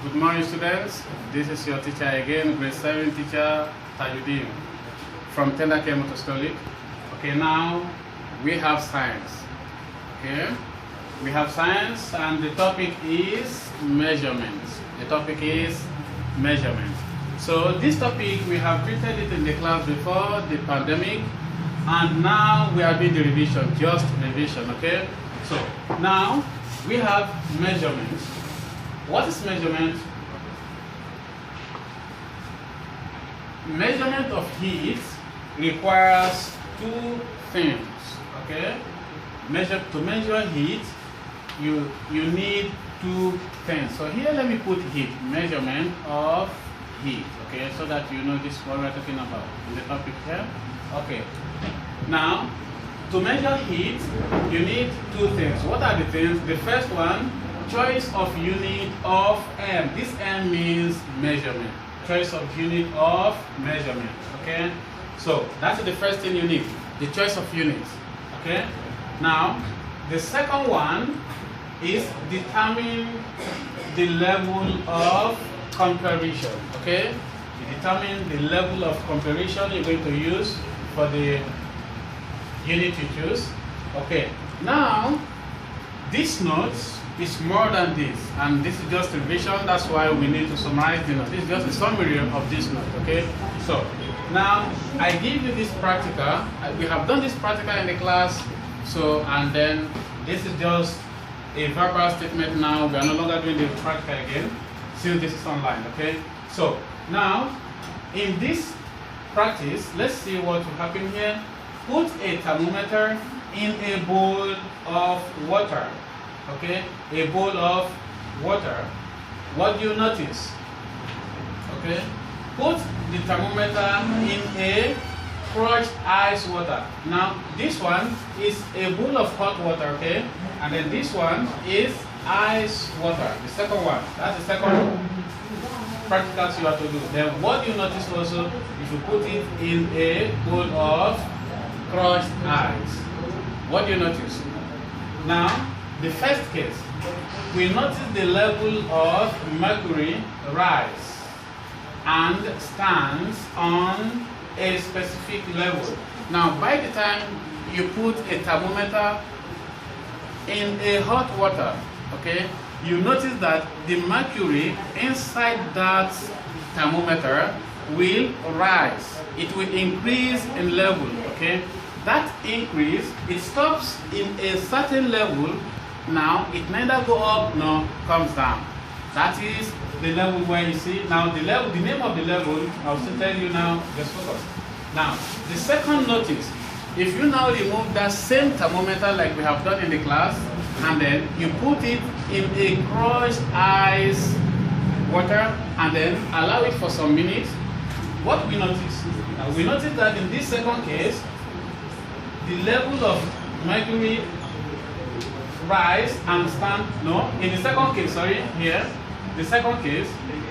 Good morning, students. This is your teacher again, grade 7 teacher Tajudeen from Centigrade MOTORSTOLIC. Okay, now we have science. Okay, we have science, and the topic is measurements. The topic is measurement. So this topic we have treated it in the class before the pandemic, and now we are doing the revision, just revision. Okay, so now we have measurements. What is measurement? Measurement of heat requires two things. Okay, to measure heat, you need two things. So here, let me put heat. Measurement of heat. Okay, so that you know this is what we're talking about in the topic here. Okay. Now, to measure heat, you need two things. What are the things? The first one, choice of unit of M. This M means measurement. Choice of unit of measurement. Okay? So, that's the first thing you need. The choice of units. Okay? Now, the second one is determine the level of comparison. Okay? You determine the level of comparison you're going to use for the unit you choose. Okay. Now, this note is more than this, and this is just revision. That's why we need to summarize the note. This is just a summary of this note. Okay. So now I give you this practical. We have done this practical in the class. So, and then this is just a verbal statement. Now we are no longer doing the practical again, since this is online. Okay. So now in this practice, let's see what will happen here. Put a thermometer in a bowl of water. Okay, a bowl of water. What do you notice? Okay, put the thermometer in a crushed ice water. Now, this one is a bowl of hot water, okay? And then this one is ice water, the second one. That's the second practicals you have to do. Then what you notice also, if you put it in a bowl of crushed ice, what do you notice? Now, the first case, we notice the level of mercury rise and stands on a specific level. Now, by the time you put a thermometer in a hot water, okay, you notice that the mercury inside that thermometer will rise. It will increase in level, okay? That increase, it stops in a certain level. Now, it neither go up nor comes down. That is the level where you see. Now, the name of the level, I'll still tell you now, just focus. Now, the second notice, if you now remove that same thermometer like we have done in the class, and then you put it in a crushed ice water, and then allow it for some minutes, what we notice? Now, we notice that in this second case, the level of mercury rise and stand, no, in the second case, sorry, here, the second case,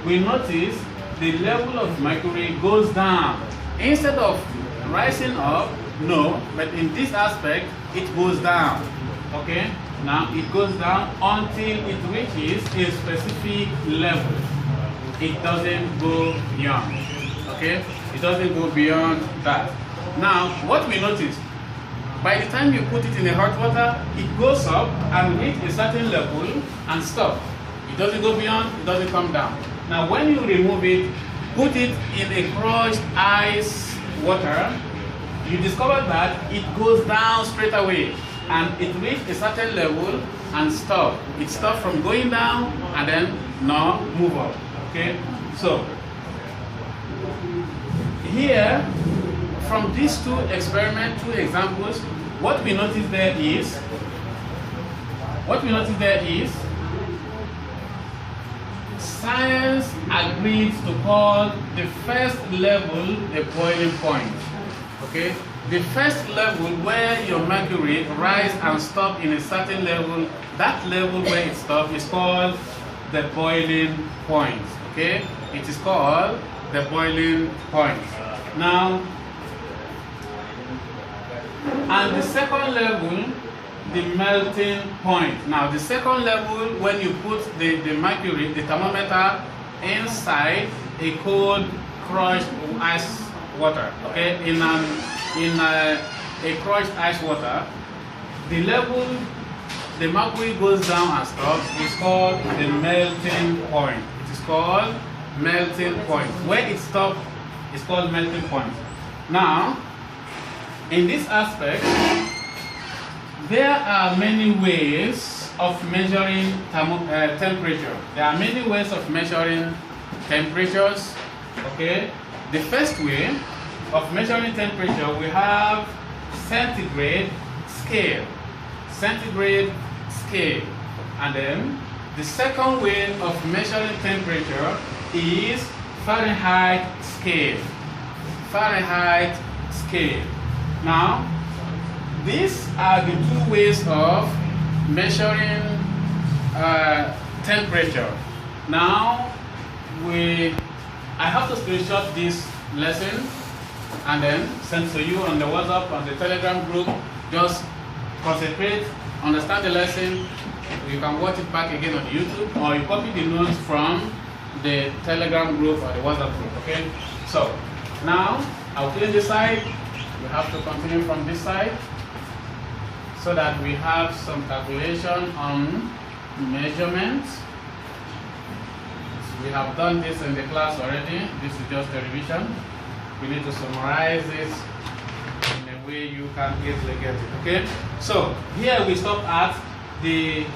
we notice the level of mercury goes down. Instead of rising up, no, but in this aspect, it goes down, okay? Now, it goes down until it reaches a specific level. It doesn't go beyond, okay? It doesn't go beyond that. Now, what we notice, by the time you put it in the hot water, it goes up and reach a certain level and stop. It doesn't go beyond, it doesn't come down. Now when you remove it, put it in a crushed ice water, you discover that it goes down straight away and it reaches a certain level and stop. It stops from going down and then now move up. Okay? So here, from these two experiments, two examples, what we notice there is, science agreed to call the first level the boiling point. Okay? The first level where your mercury rise and stop in a certain level, that level where it stops is called the boiling point. Okay? It is called the boiling point. Now, and the second level the melting point. Now the second level, when you put the mercury, the thermometer, inside a cold crushed ice water, okay, in a crushed ice water, the level the mercury goes down and stops is called the melting point. It is called melting point. Where it stops is called melting point. Now, in this aspect, there are many ways of measuring temperature. There are many ways of measuring temperatures. Okay. The first way of measuring temperature, we have centigrade scale. Centigrade scale. And then the second way of measuring temperature is Fahrenheit scale. Fahrenheit scale. Now, these are the two ways of measuring temperature. Now, I have to screenshot this lesson and then send to you on the WhatsApp, on the Telegram group. Just concentrate, understand the lesson. You can watch it back again on YouTube, or you copy the notes from the Telegram group or the WhatsApp group. Okay? So, now I'll clean this side. We have to continue from this side, so that we have some calculation on measurements. We have done this in the class already. This is just a revision. We need to summarize this in a way you can easily get it. Okay? So here we stop at the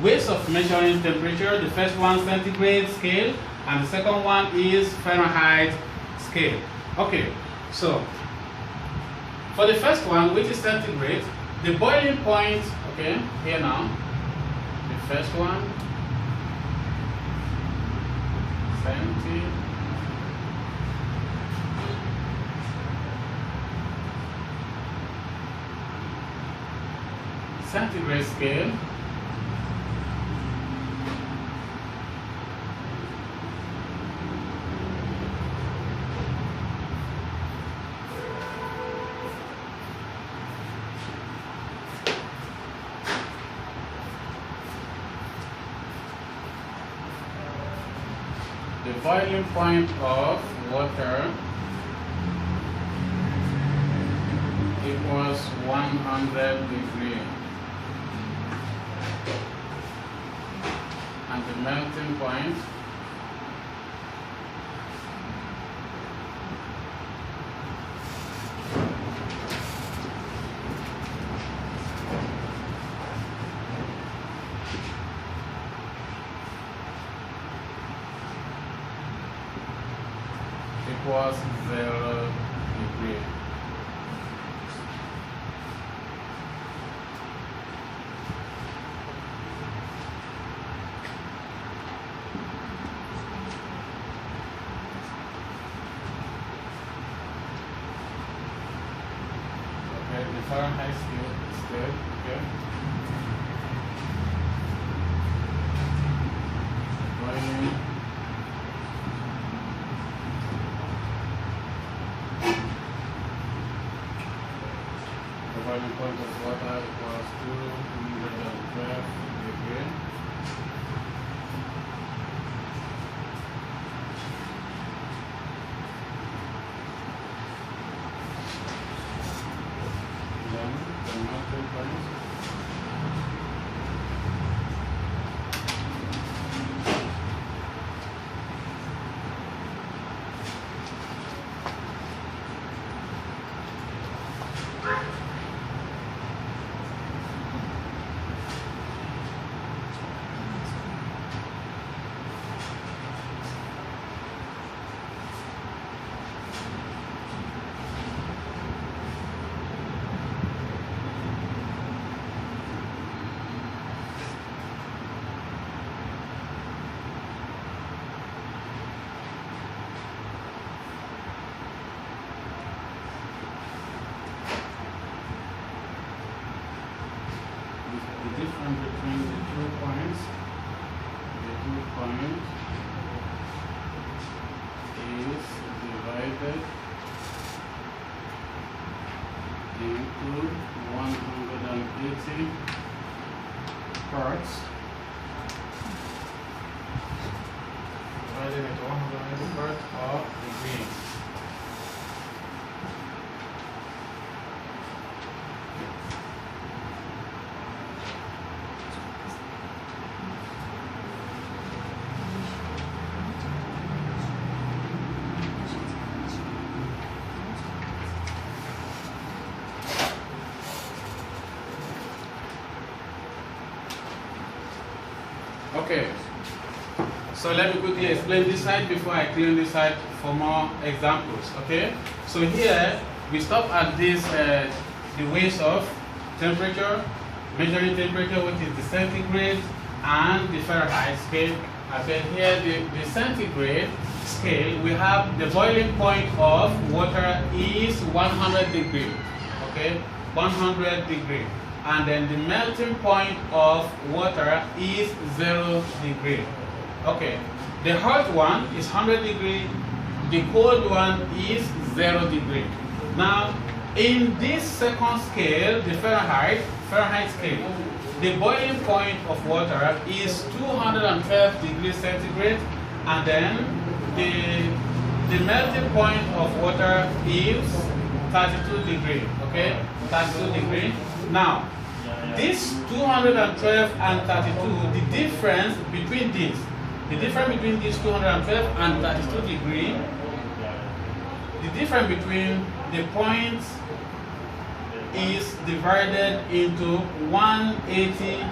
ways of measuring temperature. The first one, centigrade scale, and the second one is Fahrenheit scale. Okay, so for the first one, which is centigrade, the boiling point, okay, here now, the first one, centigrade scale. The boiling point of water equals 100 degrees, and the melting point equals 0 degrees. Okay, the Fahrenheit scale, okay. Boiling boiling point of water equals 212 degrees. Then the melting point the difference between the 2 points is divided into 180 parts divided into 180 parts of degree. Okay, so let me quickly explain this side before I clean this side for more examples. Okay, so here we stop at this the ways of temperature, measuring temperature, which is the centigrade and the Fahrenheit scale. Okay, here the centigrade scale, we have the boiling point of water is 100 degrees. Okay, 100 degrees. And then the melting point of water is 0 degree. Okay, the hot one is 100 degree, the cold one is 0 degree. Now, in this second scale, the Fahrenheit scale, the boiling point of water is 212 degrees centigrade, and then the melting point of water is 32 degrees. Okay, 32 degrees. Now, this 212 and 32, the difference between these, 212 and 32 degrees, the difference between the points is divided into 180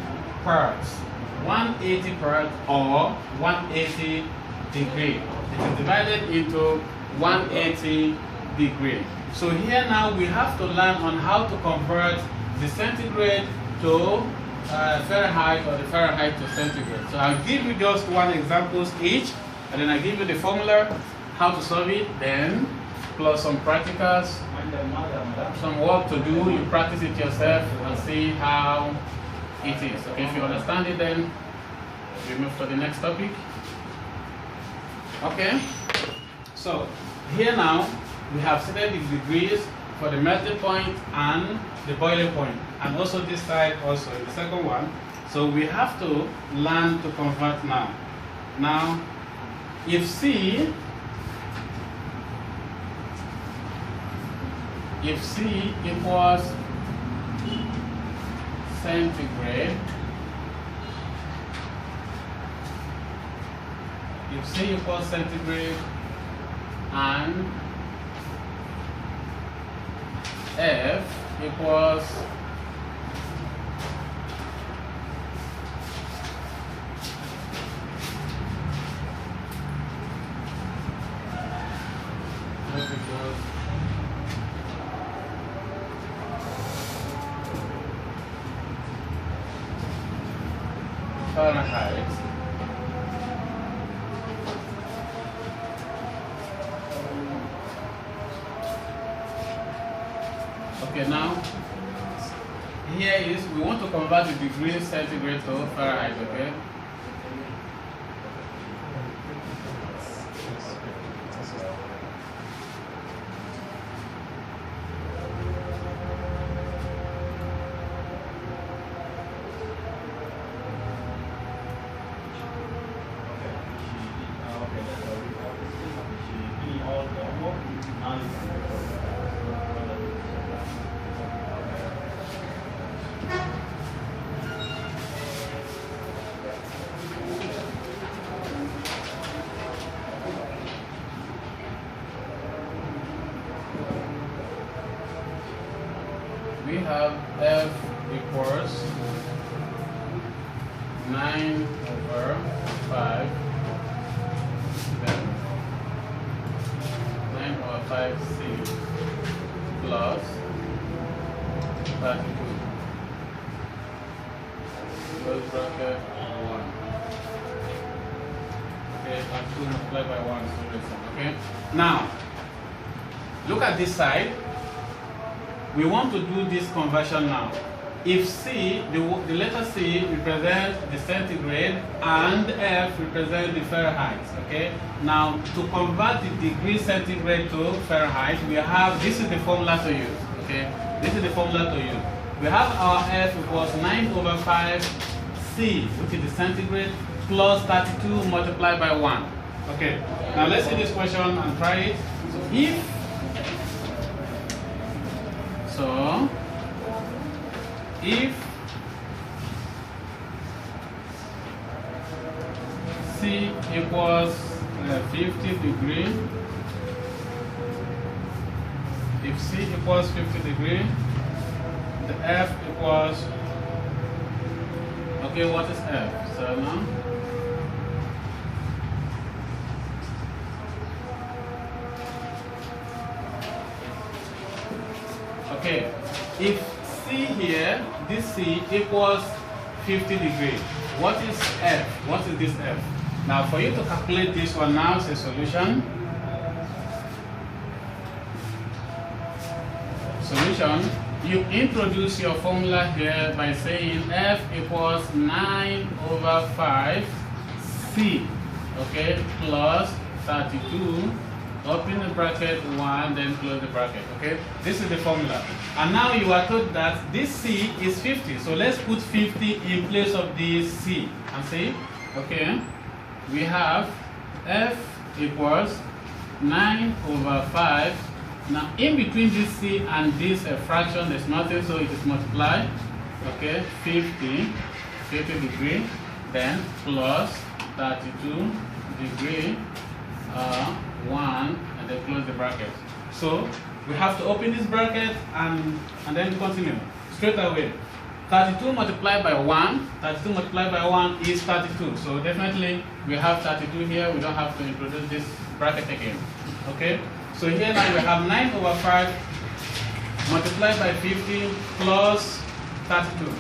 parts. 180 parts or 180 degree. It is divided into 180 degree. So here now we have to learn on how to convert the centigrade to Fahrenheit, or the Fahrenheit to centigrade. So I'll give you just one examples each, and then I give you the formula, how to solve it, then plus some practicals, some work to do. You practice it yourself and see how it is. Okay, if you understand it, then we move to the next topic. Okay, so here now we have set the degrees for the melting point and the boiling point, and also this side also, the second one. So we have to learn to convert now. Now, if C equals centigrade, if C equals centigrade and F equals Fahrenheit. Okay, now here is we want to convert the degree centigrade to Fahrenheit. Okay. We have F equals 9/5, then 9/5C plus 32. Close bracket 1. Okay, and 2 multiplied by 1 is 0. Okay. Now, look at this side. We want to do this conversion now. If C, the letter C represents the centigrade and F represents the Fahrenheit, okay? Now, to convert the degree centigrade to Fahrenheit, we have, this is the formula to use, okay? This is the formula to use. We have our F equals 9/5 C, which is the centigrade, plus 32 multiplied by 1. Okay, now let's see this question and try it. So if C equals 50 degree, if C equals 50 degree, the F equals, okay, what is F? So now, okay, if C here, this C equals 50 degree, what is F? What is this F? Now for you to calculate this one now is a solution. You introduce your formula here by saying F equals 9 over 5 C, okay, plus 32, open the bracket 1, then close the bracket, okay? This is the formula. And now you are told that this C is 50, so let's put 50 in place of this C and see, okay, we have F equals 9 over 5. Now, in between this C and this fraction, there's nothing, so it is multiplied. Okay, 50 degree, then plus 32 degree, 1, and then close the bracket. So, we have to open this bracket and then continue straight away. 32 multiplied by 1, 32 multiplied by 1 is 32. So, definitely, we have 32 here. We don't have to introduce this bracket again. Okay? So here now we have 9 over 5 multiplied by 50 plus 32.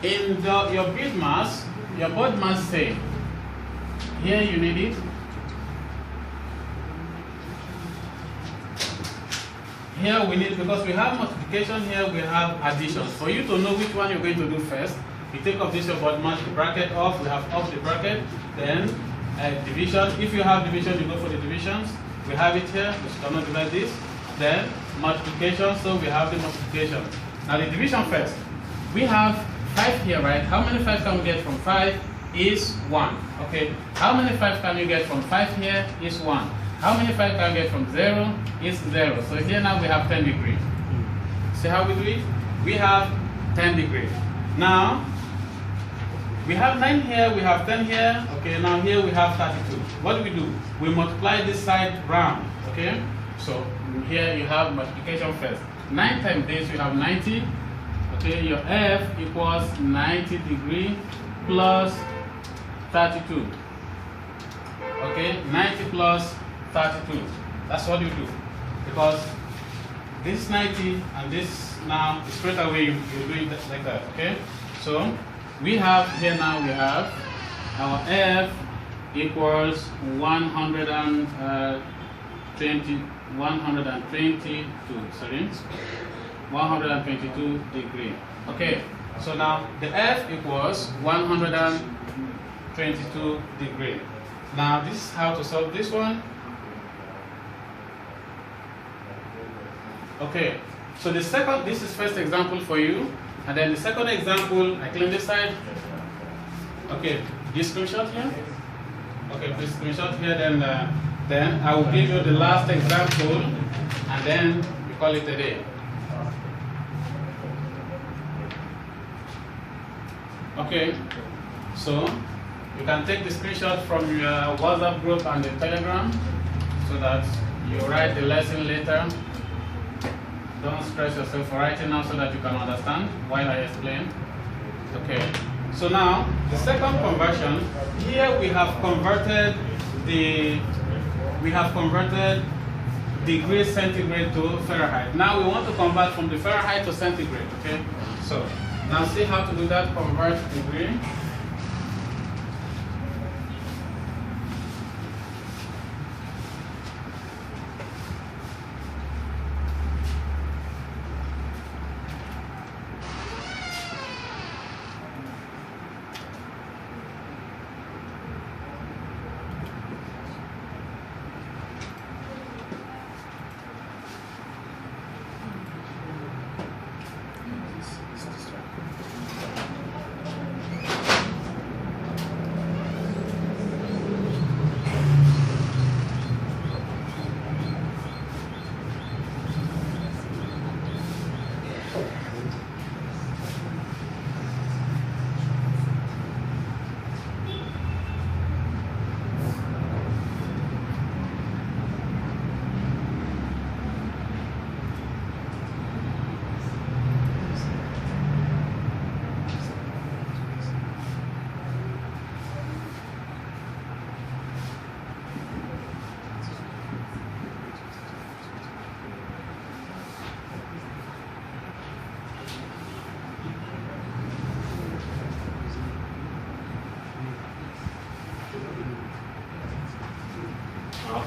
In your bid mass, your board mass say, here you need it. Here we need, because we have multiplication, here we have addition. For you to know which one you're going to do first, you take off this your board mass, the bracket off, we have off the bracket, then division. If you have division, you go for the divisions. We have it here, we cannot divide this. Then multiplication, so we have the multiplication. Now the division first. We have 5 here, right? How many 5 can we get from 5? Is 1. Okay. How many 5 can you get from 5 here? Is 1. How many 5 can you get from 0? Is 0. So here now we have 10 degrees. See how we do it? We have 10 degrees. Now, we have 9 here, we have 10 here. Okay, now here we have 32. What do? We multiply this side round. Okay, so here you have multiplication first. 9 times this, you have 90. Okay, your F equals 90 degree plus 32. Okay, 90 plus 32. That's what you do. Because this 90 and this now, straight away you do it like that. Okay, so we have here now, we have our F equals 122 degree. Okay, so now the F equals 122 degree. Now this is how to solve this one. Okay, so the second, this is first example for you. And then the second example, I clean this side. Okay, this screenshot here. Okay, please screenshot here. Then I will give you the last example, and then we call it a day. Okay, so you can take the screenshot from your WhatsApp group and the Telegram, so that you write the lesson later. Don't stress yourself for writing now, so that you can understand while I explain. Okay, so now the second conversion, here we have converted degree centigrade to Fahrenheit. Now we want to convert from the Fahrenheit to centigrade. Okay, so now see how to do that. Convert degree.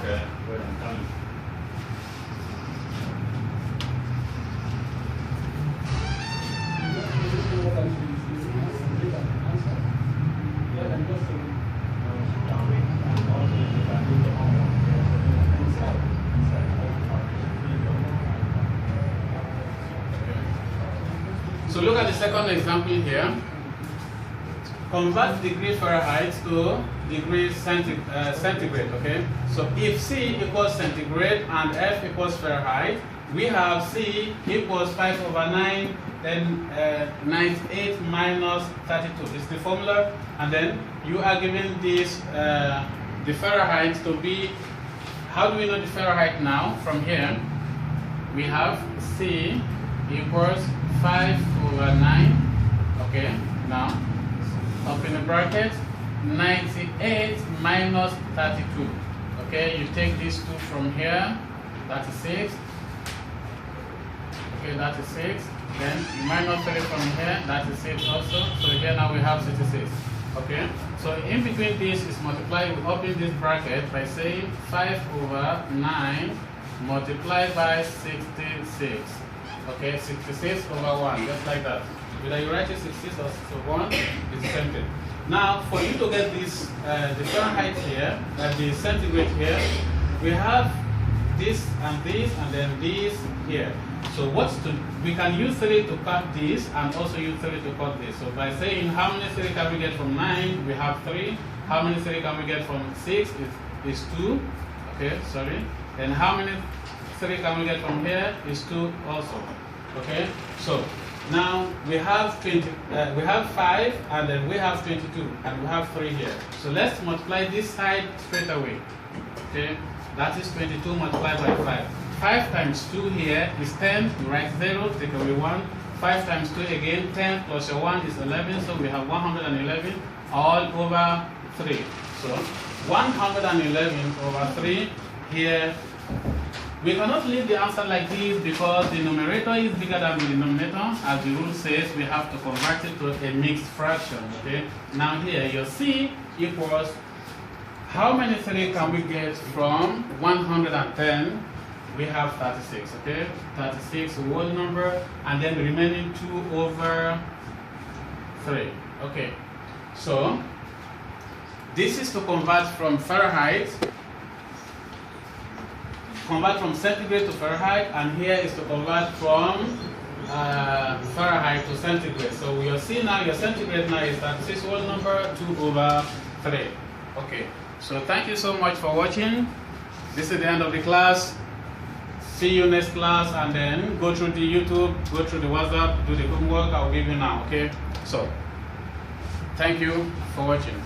Okay, good, I'm coming. So look at the second example here. Convert degree Fahrenheit to degree centigrade, okay? So if C equals centigrade and F equals Fahrenheit, we have C equals 5/9, then 98 minus 32. It's the formula, and then you are given this, the Fahrenheit to be, how do we know the Fahrenheit now? From here, we have C equals 5/9, okay? Now, up in the bracket, 98 minus 32. Okay, you take these two from here, that is 6. Okay, that is 6. Then you minus 3 from here, that is 6 also. So here now we have 66. Okay, so in between this is multiply, we open this bracket by saying 5/9 multiplied by 66. Okay, 66 over 1, just like that. Whether you write it 66 or 61, it's the same thing. Now, for you to get this, the Fahrenheit here, the centigrade here, we have this, and then this here. So we can use 3 to cut this, and also use 3 to cut this. So by saying how many 3 can we get from 9, we have 3. How many 3 can we get from 6 is 2. Okay, sorry. And how many 3 can we get from here is 2 also. Okay, so now we have 5, and then we have 22, and we have 3 here. So let's multiply this side straight away. Okay, that is 22 multiplied by 5. 5 times 2 here is 10. You write 0, take away 1. 5 times 2 again, 10 plus your 1 is 11. So we have 111 all over 3. So 111 over 3 here. We cannot leave the answer like this because the numerator is bigger than the denominator. As the rule says, we have to convert it to a mixed fraction. Okay. Now here, your C equals, how many 3 can we get from 110? We have 36. Okay, 36 whole number, and then the remaining 2 over 3. Okay. So this is to convert from Fahrenheit. Convert from centigrade to Fahrenheit, and here is to convert from Fahrenheit to centigrade. So you'll see now your centigrade now is 36 whole number 2 over 3. Okay, so thank you so much for watching. This is the end of the class. See you next class, and then go through the YouTube, go through the WhatsApp, do the homework I'll give you now. Okay, so thank you for watching.